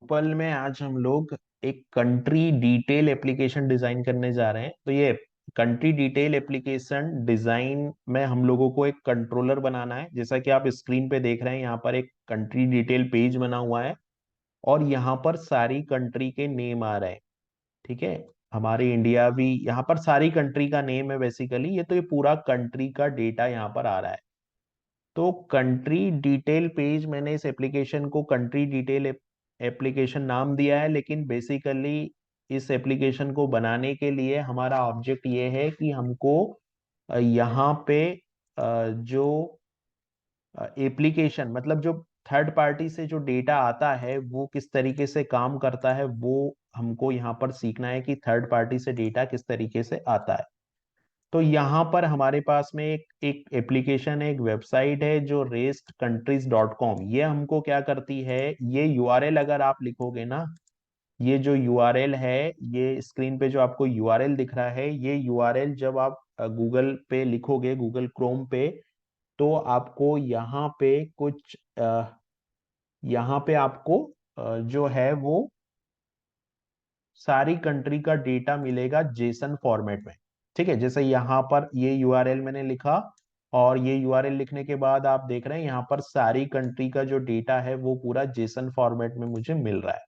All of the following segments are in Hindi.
ड्रुपल में आज हम लोग एक कंट्री डिटेल एप्लीकेशन डिजाइन करने जा रहे हैं। तो ये कंट्री डिटेल एप्लीकेशन डिजाइन में हम लोगों को एक कंट्रोलर बनाना है। जैसा कि आप स्क्रीन पे देख रहे हैं, यहाँ पर एक कंट्री डिटेल पेज बना हुआ है और यहाँ पर सारी कंट्री के नेम आ रहे हैं। ठीक है, हमारे इंडिया भी यहाँ पर सारी कंट्री का नेम है बेसिकली। ये तो ये पूरा कंट्री का डेटा यहाँ पर आ रहा है। तो कंट्री डिटेल पेज, मैंने इस एप्लीकेशन को कंट्री डिटेल एप्लीकेशन नाम दिया है, लेकिन बेसिकली इस एप्लीकेशन को बनाने के लिए हमारा ऑब्जेक्ट ये है कि हमको यहाँ पे जो एप्लीकेशन मतलब जो थर्ड पार्टी से जो डेटा आता है वो किस तरीके से काम करता है, वो हमको यहाँ पर सीखना है कि थर्ड पार्टी से डेटा किस तरीके से आता है। तो यहाँ पर हमारे पास में एक एप्लीकेशन है, एक वेबसाइट है जो restcountries.com। ये हमको क्या करती है, ये यूआरएल अगर आप लिखोगे ना, ये जो यूआरएल है, ये स्क्रीन पे जो आपको यूआरएल दिख रहा है, ये यूआरएल जब आप गूगल पे लिखोगे, गूगल क्रोम पे, तो आपको यहाँ पे कुछ यहाँ पे आपको जो है वो सारी कंट्री का डेटा मिलेगा जेसन फॉर्मेट में। ठीक है, जैसे यहाँ पर ये यूआरएल मैंने लिखा और ये यूआरएल लिखने के बाद आप देख रहे हैं यहाँ पर सारी कंट्री का जो डेटा है वो पूरा जेसन फॉर्मेट में मुझे मिल रहा है।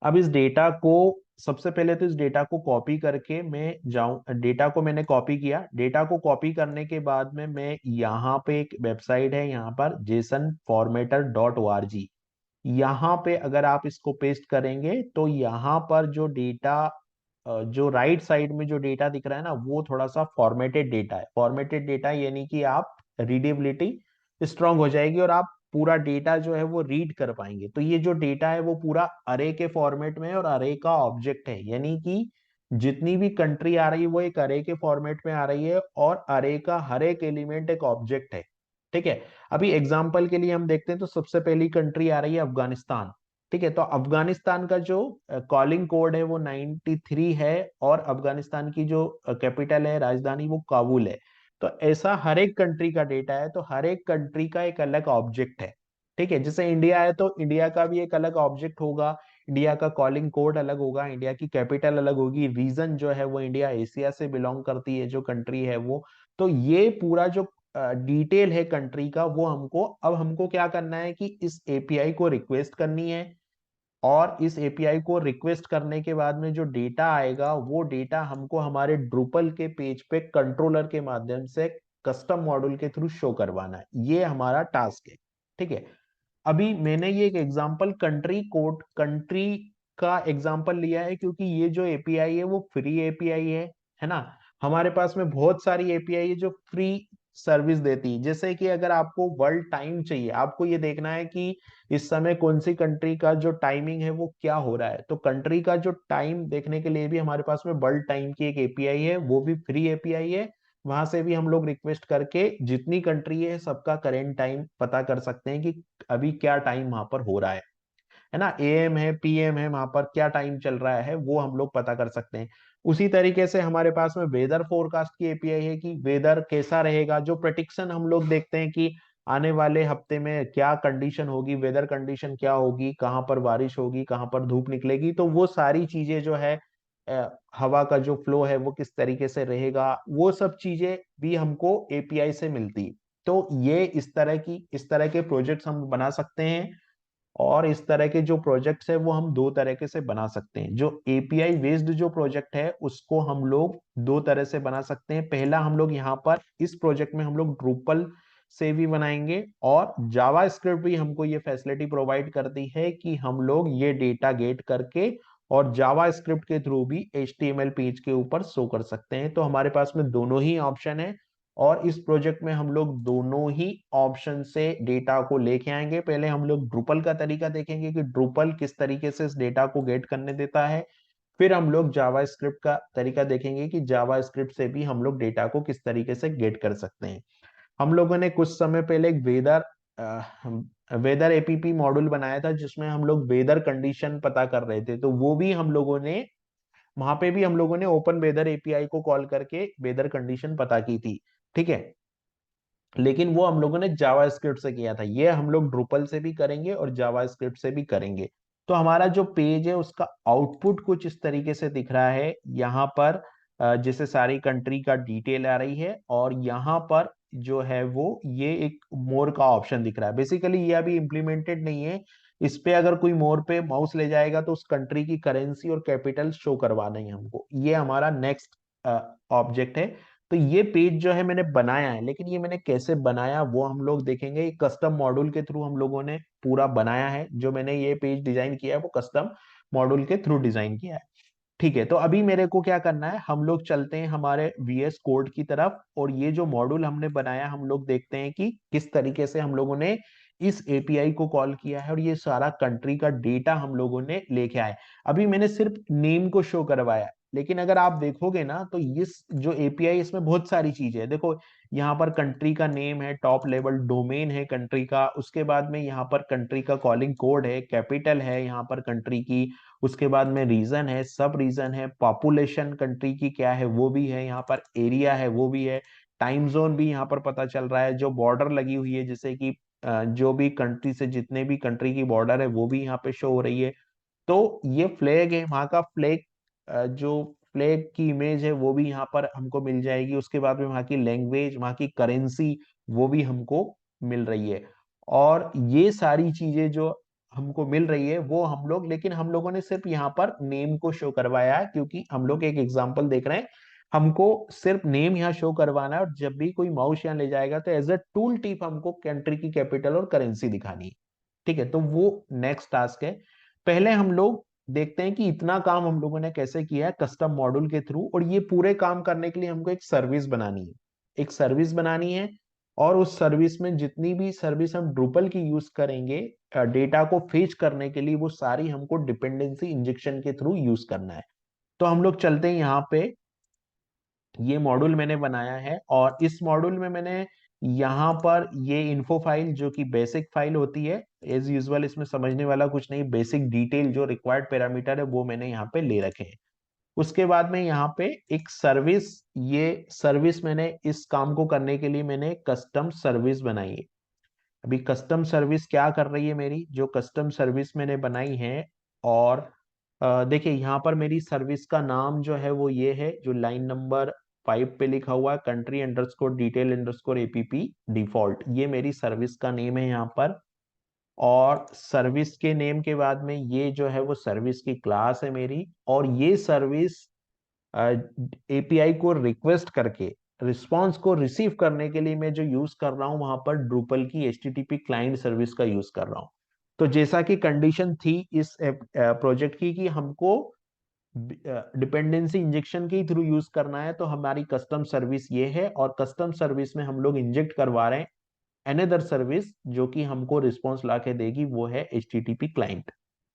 अब इस डेटा को, सबसे पहले तो इस डेटा को कॉपी करके मैं जाऊं, डेटा को मैंने कॉपी किया। डेटा को कॉपी करने के बाद में मैं यहाँ पे एक वेबसाइट है, यहाँ पर JSONFormatter.org, यहाँ पे अगर आप इसको पेस्ट करेंगे तो यहाँ पर जो डेटा, जो राइट साइड में जो डेटा दिख रहा है ना, वो थोड़ा सा फॉर्मेटेड डेटा है। फॉर्मेटेड डेटा यानी कि आप रीडेबिलिटी स्ट्रांग हो जाएगी और आप पूरा डेटा जो है वो रीड कर पाएंगे। तो ये जो डेटा है वो पूरा अरे के फॉर्मेट में है और अरे का ऑब्जेक्ट है, यानी कि जितनी भी कंट्री आ रही है वो एक अरे के फॉर्मेट में आ रही है और अरे का हर एक एलिमेंट एक ऑब्जेक्ट है। ठीक है, अभी एग्जाम्पल के लिए हम देखते हैं तो सबसे पहली कंट्री आ रही है अफगानिस्तान। ठीक है, तो अफगानिस्तान का जो कॉलिंग कोड है वो 93 है और अफगानिस्तान की जो कैपिटल है, राजधानी, वो काबुल है। तो ऐसा हर एक कंट्री का डेटा है, तो हर एक कंट्री का एक अलग ऑब्जेक्ट है। ठीक है, जैसे इंडिया है तो इंडिया का भी एक अलग ऑब्जेक्ट होगा, इंडिया का कॉलिंग कोड अलग होगा, इंडिया की कैपिटल अलग होगी, रीजन जो है वो इंडिया एशिया से बिलोंग करती है जो कंट्री है वो। तो ये पूरा जो डिटेल है कंट्री का, वो हमको, अब हमको क्या करना है कि इस एपीआई को रिक्वेस्ट करनी है और इस एपीआई को रिक्वेस्ट करने के बाद में जो डेटा आएगा वो डेटा हमको हमारे ड्रूपल के पेज पे कंट्रोलर के माध्यम से कस्टम मॉड्यूल के थ्रू शो करवाना है। ये हमारा टास्क है। ठीक है, अभी मैंने ये एक एग्जांपल कंट्री कोड, कंट्री का एग्जांपल लिया है क्योंकि ये जो एपीआई है वो फ्री एपीआई है ना। हमारे पास में बहुत सारी एपीआई है जो फ्री सर्विस देती है। जैसे कि अगर आपको वर्ल्ड टाइम चाहिए, आपको ये देखना है कि इस समय कौन सी कंट्री का जो टाइमिंग है वो क्या हो रहा है, तो कंट्री का जो टाइम देखने के लिए भी हमारे पास में वर्ल्ड टाइम की एक एपीआई है, वो भी फ्री एपीआई है। वहां से भी हम लोग रिक्वेस्ट करके जितनी कंट्री है सबका करेंट टाइम पता कर सकते हैं कि अभी क्या टाइम वहां पर हो रहा है ना, एएम है, पीएम है, वहां पर क्या टाइम चल रहा है वो हम लोग पता कर सकते हैं। उसी तरीके से हमारे पास में वेदर फोरकास्ट की एपीआई है कि वेदर कैसा रहेगा, जो प्रेडिक्शन हम लोग देखते हैं कि आने वाले हफ्ते में क्या कंडीशन होगी, वेदर कंडीशन क्या होगी, कहाँ पर बारिश होगी, कहाँ पर धूप निकलेगी, तो वो सारी चीजें जो है, हवा का जो फ्लो है वो किस तरीके से रहेगा, वो सब चीजें भी हमको एपीआई से मिलती। तो ये इस तरह के प्रोजेक्ट्स हम बना सकते हैं और इस तरह के जो प्रोजेक्ट्स है वो हम दो तरीके से बना सकते हैं। जो एपीआई बेस्ड जो प्रोजेक्ट है उसको हम लोग दो तरह से बना सकते हैं। पहला, हम लोग यहाँ पर इस प्रोजेक्ट में हम लोग ड्रूपल से भी बनाएंगे और जावा स्क्रिप्ट भी हमको ये फैसिलिटी प्रोवाइड करती है कि हम लोग ये डेटा गेट करके और जावा स्क्रिप्ट के थ्रू भी एचटीएमएल पेज के ऊपर शो कर सकते हैं। तो हमारे पास में दोनों ही ऑप्शन है और इस प्रोजेक्ट में हम लोग दोनों ही ऑप्शन से डेटा को लेके आएंगे। पहले हम लोग ड्रूपल का तरीका देखेंगे कि ड्रूपल किस तरीके से इस डेटा को गेट करने देता है। फिर हम लोग जावा स्क्रिप्ट का तरीका देखेंगे कि जावा स्क्रिप्ट से भी हम लोग डेटा को किस तरीके से गेट कर सकते हैं। हम लोगों ने कुछ समय पहले एक वेदर एपीपी मॉड्यूल बनाया था जिसमें हम लोग वेदर कंडीशन पता कर रहे थे, तो वो भी हम लोगों ने, वहां पे भी हम लोगों ने ओपन वेदर एपीआई को कॉल करके वेदर कंडीशन पता की थी। ठीक है, लेकिन वो हम लोगों ने जावास्क्रिप्ट से किया था। ये हम लोग ड्रूपल से भी करेंगे और जावास्क्रिप्ट से भी करेंगे। तो हमारा जो पेज है उसका आउटपुट कुछ इस तरीके से दिख रहा है। यहाँ पर जैसे सारी कंट्री का डिटेल आ रही है, और यहाँ पर जो है वो ये एक मोर का ऑप्शन दिख रहा है। बेसिकली ये अभी इम्प्लीमेंटेड नहीं है। इस पे अगर कोई मोर पे माउस ले जाएगा तो उस कंट्री की करेंसी और कैपिटल शो करवाना है हमको। ये हमारा नेक्स्ट ऑब्जेक्ट है। तो ये पेज जो है मैंने बनाया है, लेकिन ये मैंने कैसे बनाया वो हम लोग देखेंगे। कस्टम मॉड्यूल के थ्रू हम लोगों ने पूरा बनाया है। जो मैंने ये पेज डिजाइन किया है वो कस्टम मॉड्यूल के थ्रू डिजाइन किया है। ठीक है, तो अभी मेरे को क्या करना है, हम लोग चलते हैं हमारे VS कोड की तरफ, और ये जो मॉड्यूल हमने बनाया हम लोग देखते हैं कि किस तरीके से हम लोगों ने इस API को कॉल किया है, और ये सारा कंट्री का डेटा हम लोगों ने लेके आए। अभी मैंने सिर्फ नेम को शो करवाया, लेकिन अगर आप देखोगे ना तो इस जो API इसमें बहुत सारी चीजें है। देखो, यहाँ पर कंट्री का नेम है, टॉप लेवल डोमेन है कंट्री का, उसके बाद में यहाँ पर कंट्री का कॉलिंग कोड है, कैपिटल है यहाँ पर कंट्री की, उसके बाद में रीजन है, सब रीजन है, पॉपुलेशन कंट्री की क्या है वो भी है, यहाँ पर एरिया है वो भी है, टाइम जोन भी यहाँ पर पता चल रहा है, जो बॉर्डर लगी हुई है जैसे कि जो भी कंट्री से जितने भी कंट्री की बॉर्डर है वो भी यहाँ पे शो हो रही है। तो ये फ्लैग है, वहां का फ्लैग, जो फ्लैग की इमेज है वो भी यहाँ पर हमको मिल जाएगी। उसके बाद में वहाँ की लैंग्वेज, वहाँ की करेंसी वो भी हमको मिल रही है। और ये सारी चीजें जो हमको मिल रही है वो हम लोग, लेकिन हम लोगों ने सिर्फ यहाँ पर नेम को शो करवाया है, क्योंकि हम लोग एक एग्जांपल देख रहे हैं। हमको सिर्फ नेम यहाँ शो करवाना है, और जब भी कोई माउस यहाँ ले जाएगा तो एज अ टूल टिप हमको कंट्री की कैपिटल और करेंसी दिखानी है। ठीक है, तो वो नेक्स्ट टास्क है। पहले हम लोग देखते हैं कि इतना काम हम लोगों ने कैसे किया है कस्टम मॉड्यूल के थ्रू, और ये पूरे काम करने के लिए हमको एक सर्विस बनानी है। एक सर्विस बनानी है, और उस सर्विस में जितनी भी सर्विस हम ड्रूपल की यूज करेंगे डेटा को फेच करने के लिए, वो सारी हमको डिपेंडेंसी इंजेक्शन के थ्रू यूज करना है। तो हम लोग चलते हैं यहाँ पे। ये मॉड्यूल मैंने बनाया है, और इस मॉड्यूल में मैंने यहाँ पर ये इन्फो फाइल जो कि बेसिक फाइल होती है, एज यूजुअल इसमें समझने वाला कुछ नहीं, बेसिक डिटेल जो रिक्वायर्ड पैरामीटर है वो मैंने यहाँ पे ले रखे हैं। उसके बाद में यहाँ पे एक सर्विस, ये सर्विस मैंने इस काम को करने के लिए मैंने कस्टम सर्विस बनाई है। अभी कस्टम सर्विस क्या कर रही है मेरी, जो कस्टम सर्विस मैंने बनाई है, और देखिए यहाँ पर मेरी सर्विस का नाम जो है वो ये है, जो लाइन नंबर 5 पे लिखा हुआ है, country underscore detail underscore APP default, ये मेरी सर्विस का नेम है यहाँ पर। और सर्विस के नेम के बाद में ये जो है वो सर्विस की क्लास है मेरी, और ये सर्विस API को रिक्वेस्ट करके रिस्पॉन्स को रिसीव करने के लिए मैं जो यूज कर रहा हूं वहां पर ड्रूपल की HTTP क्लाइंट सर्विस का यूज कर रहा हूं। तो जैसा कि कंडीशन थी इस प्रोजेक्ट की कि हमको डिपेंडेंसी इंजेक्शन के थ्रू यूज करना है, तो हमारी कस्टम सर्विस ये है, और कस्टम सर्विस में हम लोग इंजेक्ट करवा रहे हैं अनदर सर्विस जो कि हमको रिस्पॉन्स ला के देगी, वो है HTTP क्लाइंट।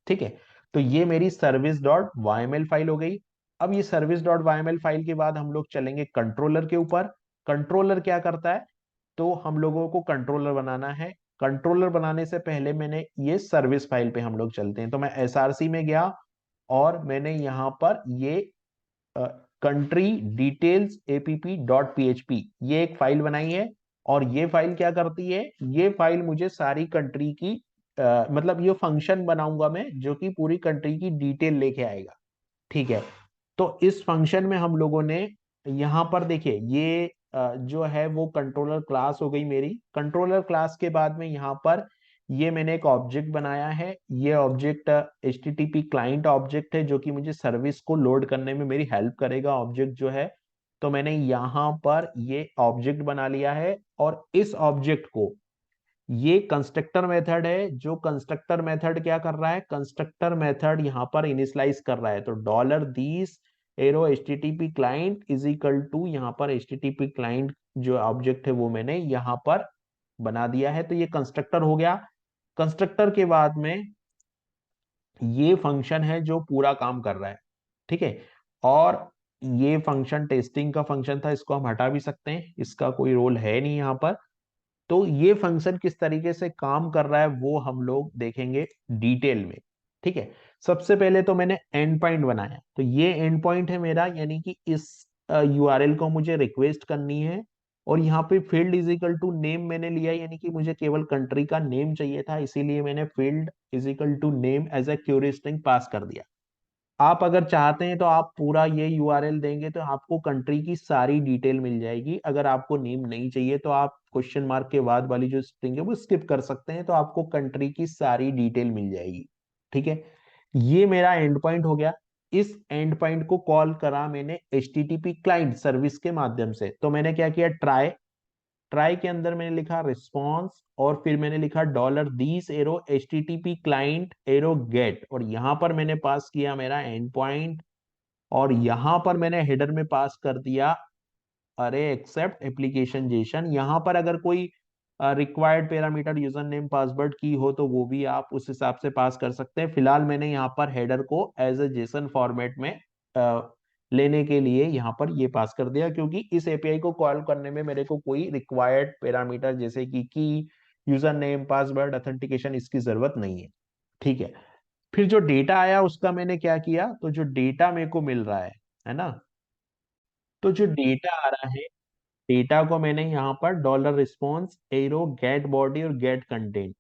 ठीक है, तो ये मेरी सर्विस डॉट वाईएमएल फाइल हो गई। अब ये सर्विस डॉट वाईएमएल फाइल के बाद हम लोग चलेंगे कंट्रोलर के ऊपर। कंट्रोलर क्या करता है, तो हम लोगों को कंट्रोलर बनाना है। कंट्रोलर बनाने से पहले मैंने ये सर्विस फाइल पे हम लोग चलते हैं, तो मैं SRC में गया, और मैंने यहाँ पर ये कंट्री डिटेल्स app.php ये एक फाइल बनाई है। और ये फाइल क्या करती है, ये फाइल मुझे सारी कंट्री की मतलब ये फंक्शन बनाऊंगा मैं जो कि पूरी कंट्री की डिटेल लेके आएगा। ठीक है, तो इस फंक्शन में हम लोगों ने यहाँ पर देखिए ये जो है वो कंट्रोलर क्लास हो गई मेरी। कंट्रोलर क्लास के बाद में यहाँ पर ये मैंने एक ऑब्जेक्ट बनाया है। ये ऑब्जेक्ट HTTP क्लाइंट ऑब्जेक्ट है जो कि मुझे सर्विस को लोड करने में मेरी हेल्प करेगा ऑब्जेक्ट जो है। तो मैंने यहाँ पर ये ऑब्जेक्ट बना लिया है, और इस ऑब्जेक्ट को, ये कंस्ट्रक्टर मेथड है। जो कंस्ट्रक्टर मेथड क्या कर रहा है, कंस्ट्रक्टर मेथड यहाँ पर इनिशियलाइज कर रहा है, तो dollar this arrow HTTP client is equal to, यहाँ पर HTTP क्लाइंट जो ऑब्जेक्ट है वो मैंने यहाँ पर बना दिया है। तो ये कंस्ट्रक्टर हो गया। कंस्ट्रक्टर के बाद में ये फंक्शन है जो पूरा काम कर रहा है। ठीक है, और ये फंक्शन टेस्टिंग का फंक्शन था, इसको हम हटा भी सकते हैं, इसका कोई रोल है नहीं यहाँ पर। तो ये फंक्शन किस तरीके से काम कर रहा है वो हम लोग देखेंगे डिटेल में। ठीक है, सबसे पहले तो मैंने एंड पॉइंट बनाया, तो ये एंड पॉइंट है मेरा, यानी कि इस URL को मुझे रिक्वेस्ट करनी है, और यहाँ पे field is equal to name मैंने लिया, यानी कि मुझे केवल कंट्री का नेम चाहिए था, इसीलिए मैंने field is equal to name as a query string pass कर दिया। आप अगर चाहते हैं तो आप पूरा ये यूआरएल देंगे तो आपको कंट्री की सारी डिटेल मिल जाएगी। अगर आपको नेम नहीं चाहिए तो आप क्वेश्चन मार्क के बाद वाली जो स्ट्रिंग है वो स्किप कर सकते हैं, तो आपको कंट्री की सारी डिटेल मिल जाएगी। ठीक है, ये मेरा एंड पॉइंट हो गया। इस एंड पॉइंट को कॉल करा मैंने HTTP क्लाइंट सर्विस के माध्यम से। तो मैंने क्या किया, ट्राई, ट्राई के अंदर मैंने लिखा रिस्पॉन्स और फिर मैंने लिखा dollar this arrow HTTP client arrow get, और यहां पर मैंने पास किया मेरा एंड पॉइंट, और यहां पर मैंने हेडर में पास कर दिया अरे एक्सेप्ट एप्लीकेशन जेसन। यहां पर अगर कोई required parameter user name password की हो तो वो भी आप उस हिसाब से पास कर सकते हैं। फिलहाल मैंने यहाँ पर हेडर को एज ए जेसन फॉर्मेट में लेने के लिए यहाँ पर ये पास कर दिया, क्योंकि इस एपीआई को कॉल करने में मेरे को कोई रिक्वायर्ड पैरामीटर जैसे कि की, यूजर नेम, पासवर्ड, ऑथेंटिकेशन, इसकी जरूरत नहीं है। ठीक है, फिर जो डेटा आया उसका मैंने क्या किया, तो जो डेटा मेरे को मिल रहा है ना, तो जो डेटा आ रहा है, डेटा को मैंने यहाँ पर dollar response arrow get body और गेट कंटेंट,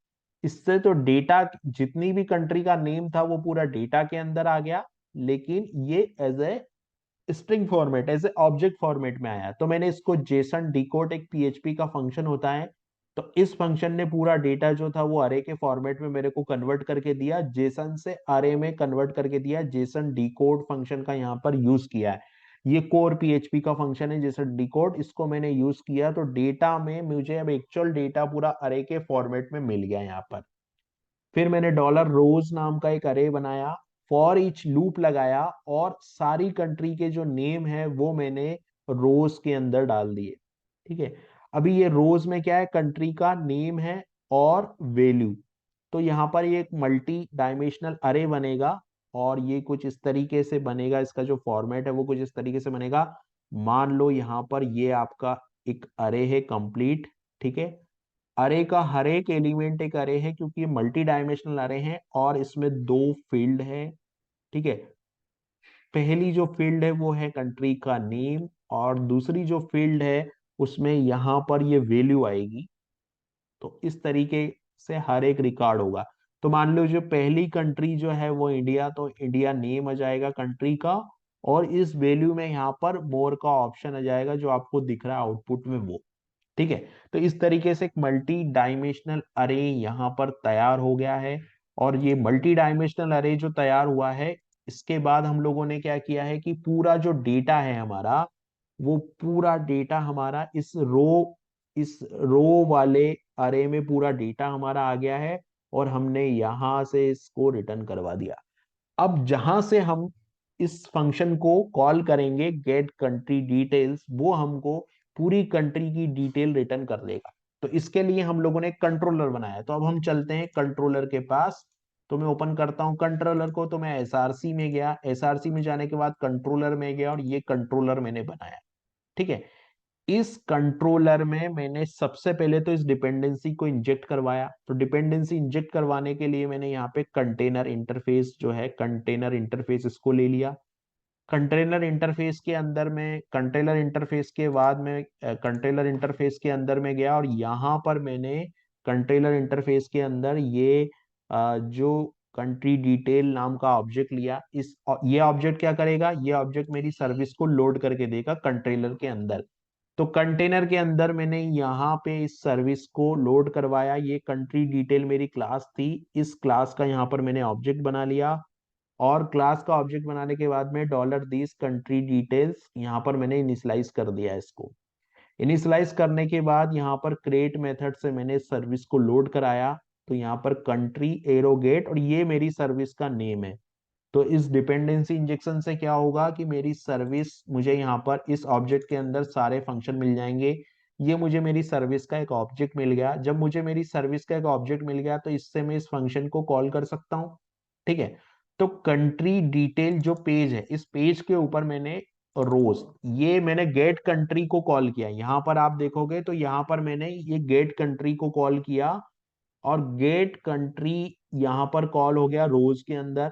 इससे तो डेटा जितनी भी कंट्री का नेम था वो पूरा डेटा के अंदर आ गया, लेकिन ये as a string format, as a object format में आया। तो मैंने इसको जेसन डिकोड, एक पीएचपी का फंक्शन होता है, तो इस फंक्शन ने पूरा डेटा जो था वो अरे के फॉर्मेट में मेरे को कन्वर्ट करके दिया, जेसन से अरे में कन्वर्ट करके दिया। जेसन डिकोड फंक्शन का यहाँ पर यूज किया है, ये कोर पीएचपी का फंक्शन है जेसन डिकोड, इसको मैंने यूज किया, तो डेटा में मुझे अब एक्चुअल डेटा पूरा अरे के फॉर्मेट में मिल गया यहाँ पर। फिर मैंने डॉलर रोज नाम का एक अरे बनाया, फॉर ईच लूप लगाया, और सारी कंट्री के जो नेम है वो मैंने रोज के अंदर डाल दिए। ठीक है, अभी ये रोज में क्या है, कंट्री का नेम है और वैल्यू। तो यहाँ पर ये एक मल्टी डायमेंशनल अरे बनेगा, और ये कुछ इस तरीके से बनेगा, इसका जो फॉर्मेट है वो कुछ इस तरीके से बनेगा। मान लो यहाँ पर ये आपका एक अरे है कंप्लीट। ठीक है, अरे का हर एक एलिमेंट एक अरे है, क्योंकि ये मल्टी डायमेंशनल अरे है और इसमें दो फील्ड है। ठीक है, पहली जो फील्ड है वो है कंट्री का नेम, और दूसरी जो फील्ड है उसमें यहाँ पर ये वैल्यू आएगी। तो इस तरीके से हर एक रिकॉर्ड होगा। तो मान लो जो पहली कंट्री जो है वो इंडिया, तो इंडिया नेम आ जाएगा कंट्री का, और इस वैल्यू में यहाँ पर मोर का ऑप्शन आ जाएगा जो आपको दिख रहा है आउटपुट में वो। ठीक है, तो इस तरीके से एक मल्टी डायमेंशनल अरे यहाँ पर तैयार हो गया है। और ये मल्टी डायमेंशनल अरे जो तैयार हुआ है, इसके बाद हम लोगों ने क्या किया है कि पूरा जो डेटा है हमारा, वो पूरा डेटा हमारा इस रो वाले अरे में पूरा डेटा हमारा आ गया है, और हमने यहां से इसको रिटर्न करवा दिया। अब जहां से हम इस फंक्शन को कॉल करेंगे गेट कंट्री डिटेल्स, वो हमको पूरी कंट्री की डिटेल रिटर्न कर देगा। तो इसके लिए हम लोगों ने कंट्रोलर बनाया, तो अब हम चलते हैं कंट्रोलर के पास। तो मैं ओपन करता हूं कंट्रोलर को, तो मैं एसआरसी में गया, एसआरसी में जाने के बाद कंट्रोलर में गया, और ये कंट्रोलर मैंने बनाया। ठीक है, इस कंट्रोलर में मैंने सबसे पहले तो इस डिपेंडेंसी को इंजेक्ट करवाया। तो डिपेंडेंसी इंजेक्ट करवाने के लिए मैंने यहाँ पे कंटेनर इंटरफेस जो है, कंटेनर इंटरफेस इसको ले लिया। कंटेनर इंटरफेस के अंदर में, कंटेनर इंटरफेस के बाद में कंटेनर इंटरफेस के अंदर में गया, और यहाँ पर मैंने कंटेनर इंटरफेस के अंदर ये जो कंट्री डिटेल नाम का ऑब्जेक्ट लिया। ये ऑब्जेक्ट क्या करेगा, ये ऑब्जेक्ट मेरी सर्विस को लोड करके देगा कंटेनर के अंदर। तो कंटेनर के अंदर मैंने यहाँ पे इस सर्विस को लोड करवाया। ये कंट्री डिटेल मेरी क्लास थी, इस क्लास का यहाँ पर मैंने ऑब्जेक्ट बना लिया, और क्लास का ऑब्जेक्ट बनाने के बाद में डॉलर दिस कंट्री डिटेल्स यहाँ पर मैंने इनिशियलाइज कर दिया इसको। इनिशियलाइज करने के बाद यहाँ पर क्रिएट मेथड से मैंने सर्विस को लोड कराया। तो यहाँ पर कंट्री एरोगेट, और ये मेरी सर्विस का नेम है। तो इस डिपेंडेंसी इंजेक्शन से क्या होगा कि मेरी सर्विस, मुझे यहाँ पर इस ऑब्जेक्ट के अंदर सारे फंक्शन मिल जाएंगे। ये मुझे मेरी सर्विस का एक ऑब्जेक्ट मिल गया। जब मुझे मेरी सर्विस का एक ऑब्जेक्ट मिल गया तो इससे मैं इस फंक्शन को कॉल कर सकता हूँ। ठीक है, तो कंट्री डिटेल जो पेज है, इस पेज के ऊपर मैंने रोज, ये मैंने गेट कंट्री को कॉल किया। यहाँ पर आप देखोगे तो यहाँ पर मैंने ये गेट कंट्री को कॉल किया, और गेट कंट्री यहाँ पर कॉल हो गया रोज के अंदर।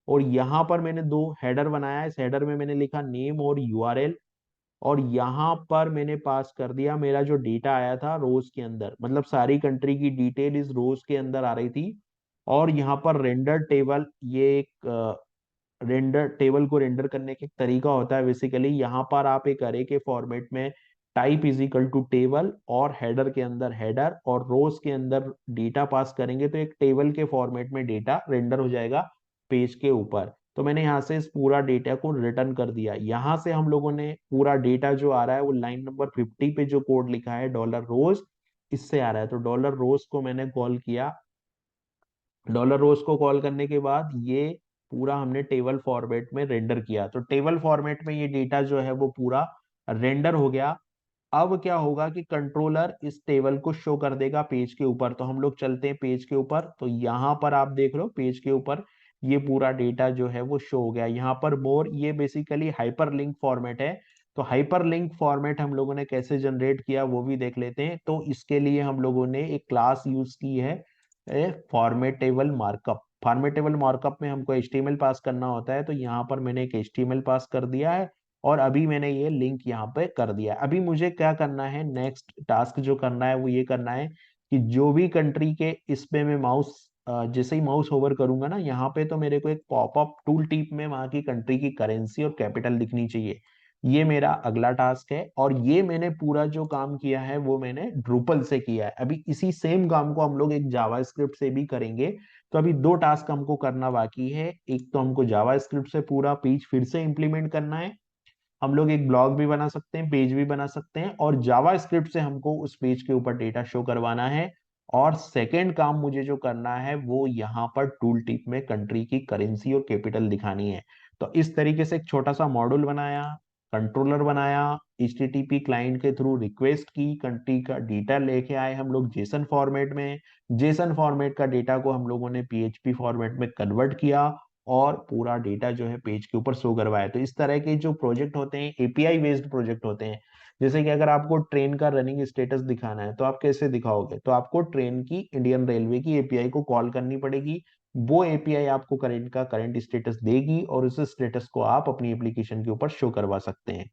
और यहाँ पर मैंने दो हेडर बनाया, इस हेडर में मैंने लिखा नेम और यूआरएल, और यहाँ पर मैंने पास कर दिया मेरा जो डेटा आया था रोज के अंदर, मतलब सारी कंट्री की डिटेल इस रोज के अंदर आ रही थी। और यहाँ पर रेंडर टेबल, ये एक रेंडर टेबल को रेंडर करने का एक तरीका होता है बेसिकली। यहाँ पर आप एक अरे के फॉर्मेट में type is equal to table और हेडर के अंदर हेडर और रोज के अंदर डेटा पास करेंगे तो एक टेबल के फॉर्मेट में डेटा रेंडर हो जाएगा पेज के ऊपर। तो मैंने यहाँ से इस पूरा डेटा को रिटर्न कर दिया। यहाँ से हम लोगों ने पूरा डेटा जो आ रहा है वो लाइन नंबर 50 पे जो कोड लिखा है डॉलर रोज, इससे आ रहा है। तो डॉलर रोज को मैंने कॉल किया। डॉलर रोज को कॉल करने के बाद ये पूरा हमने टेबल फॉर्मेट में रेंडर किया। तो टेबल फॉर्मेट में ये डेटा जो है वो पूरा रेंडर हो गया। अब क्या होगा कि कंट्रोलर इस टेबल को शो कर देगा पेज के ऊपर। तो हम लोग चलते हैं पेज के ऊपर। तो यहाँ पर आप देख लो पेज के ऊपर ये पूरा डेटा जो है वो शो हो गया। यहाँ पर मोर, ये बेसिकली हाइपर लिंक फॉर्मेट है। तो हाइपर लिंक फॉर्मेट हम लोगों ने कैसे जनरेट किया वो भी देख लेते हैं। तो इसके लिए हम लोगों ने एक क्लास यूज की है, फॉर्मेटेबल मार्कअप। फॉर्मेटेबल मार्कअप में हमको HTML पास करना होता है। तो यहाँ पर मैंने एक HTML पास कर दिया है और अभी मैंने ये लिंक यहाँ पे कर दिया है। अभी मुझे क्या करना है, नेक्स्ट टास्क जो करना है वो ये करना है कि जो भी कंट्री के इस पे मैं माउस, जैसे ही माउस ओवर करूंगा ना यहाँ पे, तो मेरे को एक पॉपअप टूल टिप में वहां की कंट्री की करेंसी और कैपिटल दिखनी चाहिए। ये मेरा अगला टास्क है। और ये मैंने पूरा जो काम किया है वो मैंने ड्रूपल से किया है। अभी इसी सेम काम को हम लोग एक जावास्क्रिप्ट से भी करेंगे। तो अभी दो टास्क हमको करना बाकी है। एक तो हमको जावास्क्रिप्ट से पूरा पेज फिर से इंप्लीमेंट करना है। हम लोग एक ब्लॉग भी बना सकते हैं, पेज भी बना सकते हैं, और जावा स्क्रिप्ट से हमको उस पेज के ऊपर डेटा शो करवाना है। और सेकेंड काम मुझे जो करना है वो यहाँ पर टूल टिप में कंट्री की करेंसी और कैपिटल दिखानी है। तो इस तरीके से एक छोटा सा मॉड्यूल बनाया, कंट्रोलर बनाया, HTTP क्लाइंट के थ्रू रिक्वेस्ट की, कंट्री का डेटा लेके आए हम लोग जेसन फॉर्मेट में। जेसन फॉर्मेट का डेटा को हम लोगों ने PHP फॉर्मेट में कन्वर्ट किया और पूरा डेटा जो है पेज के ऊपर शो करवाया। तो इस तरह के जो प्रोजेक्ट होते हैं API बेस्ड प्रोजेक्ट होते हैं। जैसे कि अगर आपको ट्रेन का रनिंग स्टेटस दिखाना है तो आप कैसे दिखाओगे, तो आपको ट्रेन की, इंडियन रेलवे की API को कॉल करनी पड़ेगी। वो API आपको करंट का करंट स्टेटस देगी और उस स्टेटस को आप अपनी एप्लीकेशन के ऊपर शो करवा सकते हैं।